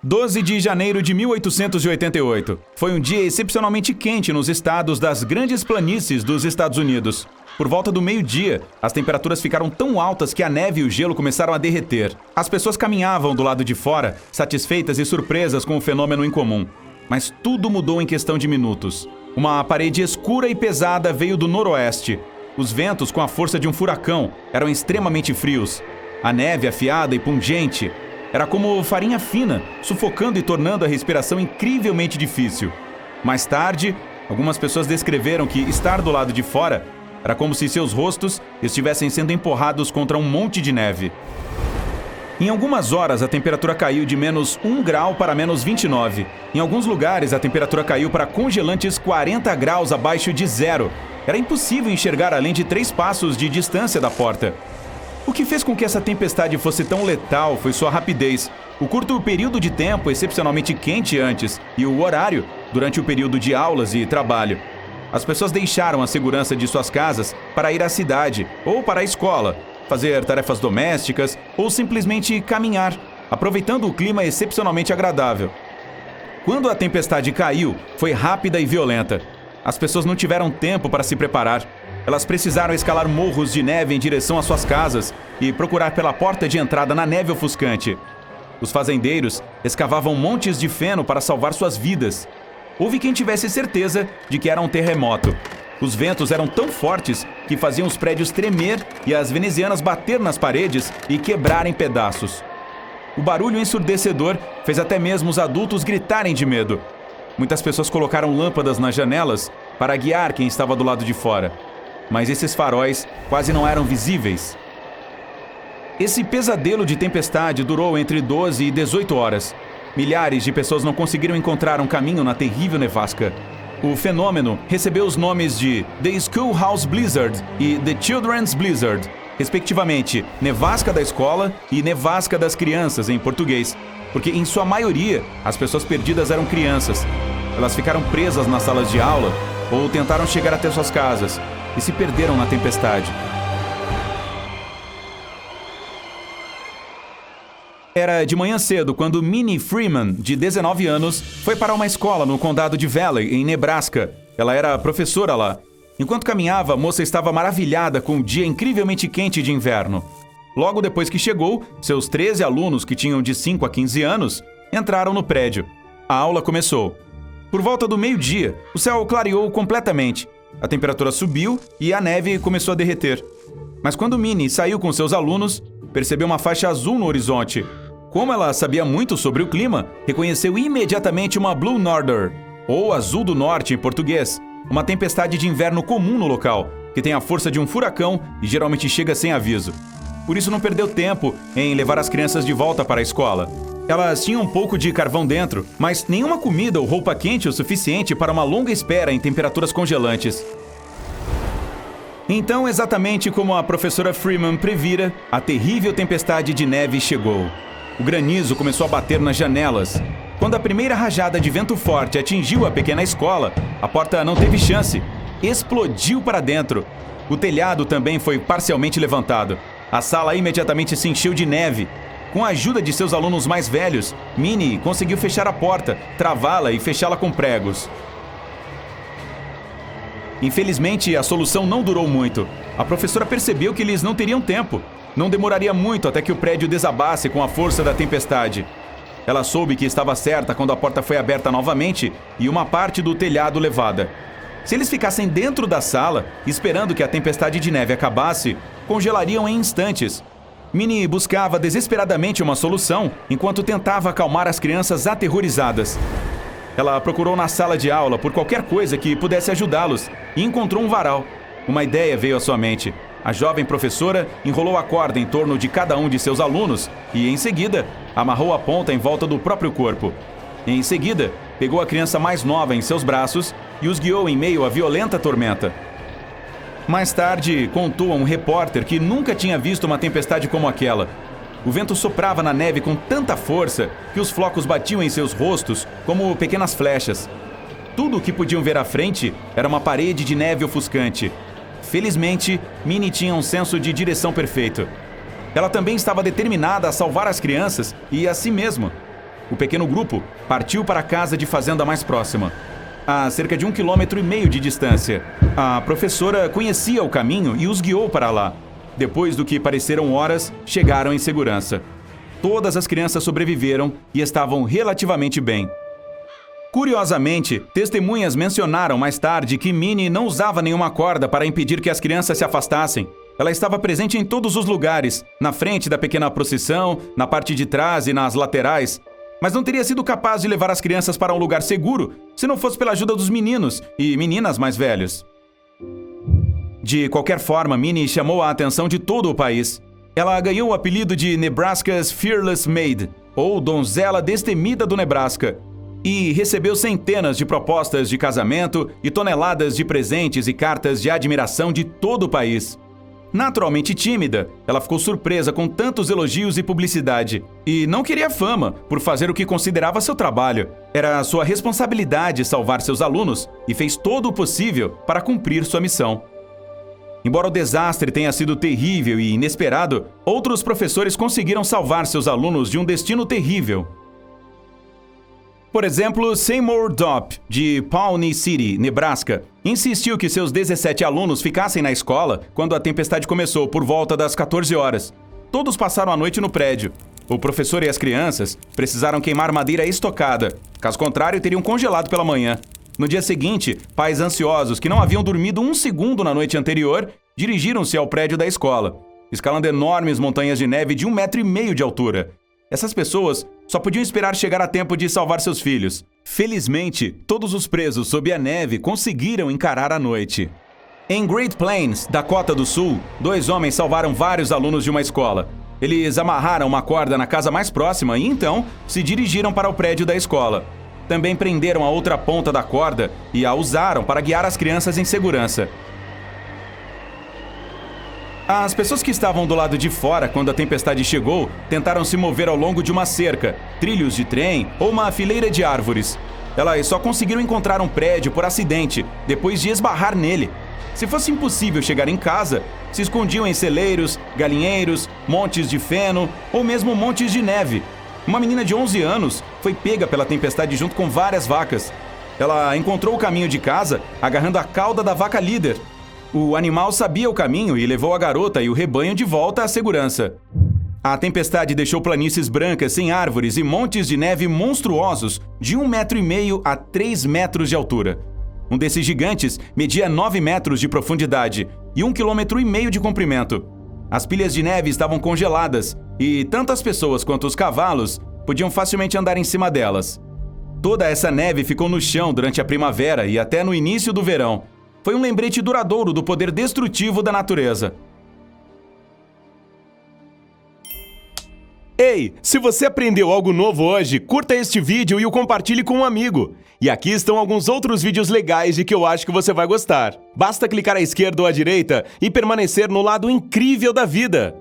12 de janeiro de 1888. Foi um dia excepcionalmente quente nos estados das grandes planícies dos Estados Unidos. Por volta do meio-dia, as temperaturas ficaram tão altas que a neve e o gelo começaram a derreter. As pessoas caminhavam do lado de fora, satisfeitas e surpresas com o fenômeno incomum. Mas tudo mudou em questão de minutos. Uma parede escura e pesada veio do noroeste. Os ventos, com a força de um furacão, eram extremamente frios. A neve afiada e pungente era como farinha fina, sufocando e tornando a respiração incrivelmente difícil. Mais tarde, algumas pessoas descreveram que estar do lado de fora era como se seus rostos estivessem sendo empurrados contra um monte de neve. Em algumas horas, a temperatura caiu de menos 1 grau para menos 29. Em alguns lugares, a temperatura caiu para congelantes 40 graus abaixo de zero. Era impossível enxergar além de 3 passos de distância da porta. O que fez com que essa tempestade fosse tão letal foi sua rapidez, o curto período de tempo excepcionalmente quente antes e o horário durante o período de aulas e trabalho. As pessoas deixaram a segurança de suas casas para ir à cidade ou para a escola, fazer tarefas domésticas ou simplesmente caminhar, aproveitando o clima excepcionalmente agradável. Quando a tempestade caiu, foi rápida e violenta. As pessoas não tiveram tempo para se preparar. Elas precisaram escalar morros de neve em direção às suas casas e procurar pela porta de entrada na neve ofuscante. Os fazendeiros escavavam montes de feno para salvar suas vidas. Houve quem tivesse certeza de que era um terremoto. Os ventos eram tão fortes que faziam os prédios tremer e as venezianas bater nas paredes e quebrar em pedaços. O barulho ensurdecedor fez até mesmo os adultos gritarem de medo. Muitas pessoas colocaram lâmpadas nas janelas para guiar quem estava do lado de fora. Mas esses faróis quase não eram visíveis. Esse pesadelo de tempestade durou entre 12 e 18 horas. Milhares de pessoas não conseguiram encontrar um caminho na terrível nevasca. O fenômeno recebeu os nomes de The Schoolhouse Blizzard e The Children's Blizzard, respectivamente nevasca da escola e nevasca das crianças em português, porque em sua maioria as pessoas perdidas eram crianças. Elas ficaram presas nas salas de aula ou tentaram chegar até suas casas e se perderam na tempestade. Era de manhã cedo quando Minnie Freeman, de 19 anos, foi para uma escola no condado de Valley, em Nebraska. Ela era professora lá. Enquanto caminhava, a moça estava maravilhada com o dia incrivelmente quente de inverno. Logo depois que chegou, seus 13 alunos, que tinham de 5 a 15 anos, entraram no prédio. A aula começou. Por volta do meio-dia, o céu clareou completamente. A temperatura subiu e a neve começou a derreter. Mas quando Minnie saiu com seus alunos, percebeu uma faixa azul no horizonte. Como ela sabia muito sobre o clima, reconheceu imediatamente uma Blue Norther, ou Azul do Norte em português, uma tempestade de inverno comum no local, que tem a força de um furacão e geralmente chega sem aviso. Por isso não perdeu tempo em levar as crianças de volta para a escola. Elas tinham um pouco de carvão dentro, mas nenhuma comida ou roupa quente o suficiente para uma longa espera em temperaturas congelantes. Então, exatamente como a professora Freeman previra, a terrível tempestade de neve chegou. O granizo começou a bater nas janelas. Quando a primeira rajada de vento forte atingiu a pequena escola, a porta não teve chance. Explodiu para dentro. O telhado também foi parcialmente levantado. A sala imediatamente se encheu de neve. Com a ajuda de seus alunos mais velhos, Minnie conseguiu fechar a porta, travá-la e fechá-la com pregos. Infelizmente, a solução não durou muito. A professora percebeu que eles não teriam tempo. Não demoraria muito até que o prédio desabasse com a força da tempestade. Ela soube que estava certa quando a porta foi aberta novamente e uma parte do telhado levada. Se eles ficassem dentro da sala, esperando que a tempestade de neve acabasse, congelariam em instantes. Minnie buscava desesperadamente uma solução enquanto tentava acalmar as crianças aterrorizadas. Ela procurou na sala de aula por qualquer coisa que pudesse ajudá-los e encontrou um varal. Uma ideia veio à sua mente. A jovem professora enrolou a corda em torno de cada um de seus alunos e, em seguida, amarrou a ponta em volta do próprio corpo. Em seguida, pegou a criança mais nova em seus braços e os guiou em meio à violenta tormenta. Mais tarde, contou a um repórter que nunca tinha visto uma tempestade como aquela. O vento soprava na neve com tanta força que os flocos batiam em seus rostos como pequenas flechas. Tudo o que podiam ver à frente era uma parede de neve ofuscante. Felizmente, Minnie tinha um senso de direção perfeito. Ela também estava determinada a salvar as crianças e a si mesma. o pequeno grupo partiu para a casa de fazenda mais próxima, a cerca de 1,5 km de distância. A professora conhecia o caminho e os guiou para lá. Depois do que pareceram horas, chegaram em segurança. Todas as crianças sobreviveram e estavam relativamente bem. Curiosamente, testemunhas mencionaram mais tarde que Minnie não usava nenhuma corda para impedir que as crianças se afastassem. Ela estava presente em todos os lugares, na frente da pequena procissão, na parte de trás e nas laterais, mas não teria sido capaz de levar as crianças para um lugar seguro se não fosse pela ajuda dos meninos e meninas mais velhos. De qualquer forma, Minnie chamou a atenção de todo o país. Ela ganhou o apelido de Nebraska's Fearless Maid, ou Donzela Destemida do Nebraska, e recebeu centenas de propostas de casamento e toneladas de presentes e cartas de admiração de todo o país. Naturalmente tímida, ela ficou surpresa com tantos elogios e publicidade, e não queria fama por fazer o que considerava seu trabalho. Era sua responsabilidade salvar seus alunos e fez todo o possível para cumprir sua missão. Embora o desastre tenha sido terrível e inesperado, outros professores conseguiram salvar seus alunos de um destino terrível. Por exemplo, Seymour Dopp, de Pawnee City, Nebraska, insistiu que seus 17 alunos ficassem na escola quando a tempestade começou por volta das 14 horas. Todos passaram a noite no prédio. O professor e as crianças precisaram queimar madeira estocada, caso contrário teriam congelado pela manhã. No dia seguinte, pais ansiosos que não haviam dormido um segundo na noite anterior dirigiram-se ao prédio da escola, escalando enormes montanhas de neve de 1,5 metro de altura. Essas pessoas só podiam esperar chegar a tempo de salvar seus filhos. Felizmente, todos os presos sob a neve conseguiram encarar a noite. Em Great Plains, Dakota do Sul, 2 homens salvaram vários alunos de uma escola. Eles amarraram uma corda na casa mais próxima e então se dirigiram para o prédio da escola. Também prenderam a outra ponta da corda e a usaram para guiar as crianças em segurança. As pessoas que estavam do lado de fora quando a tempestade chegou tentaram se mover ao longo de uma cerca, trilhos de trem ou uma fileira de árvores. Elas só conseguiram encontrar um prédio por acidente, depois de esbarrar nele. Se fosse impossível chegar em casa, se escondiam em celeiros, galinheiros, montes de feno ou mesmo montes de neve. Uma menina de 11 anos foi pega pela tempestade junto com várias vacas. Ela encontrou o caminho de casa agarrando a cauda da vaca líder. O animal sabia o caminho e levou a garota e o rebanho de volta à segurança. A tempestade deixou planícies brancas sem árvores e montes de neve monstruosos de 1,5 metro a 3 metros de altura. Um desses gigantes media 9 metros de profundidade e 1,5 km de comprimento. As pilhas de neve estavam congeladas e tanto as pessoas quanto os cavalos podiam facilmente andar em cima delas. Toda essa neve ficou no chão durante a primavera e até no início do verão. Foi um lembrete duradouro do poder destrutivo da natureza. Ei, se você aprendeu algo novo hoje, curta este vídeo e o compartilhe com um amigo. E aqui estão alguns outros vídeos legais de que eu acho que você vai gostar. Basta clicar à esquerda ou à direita e permanecer no lado incrível da vida.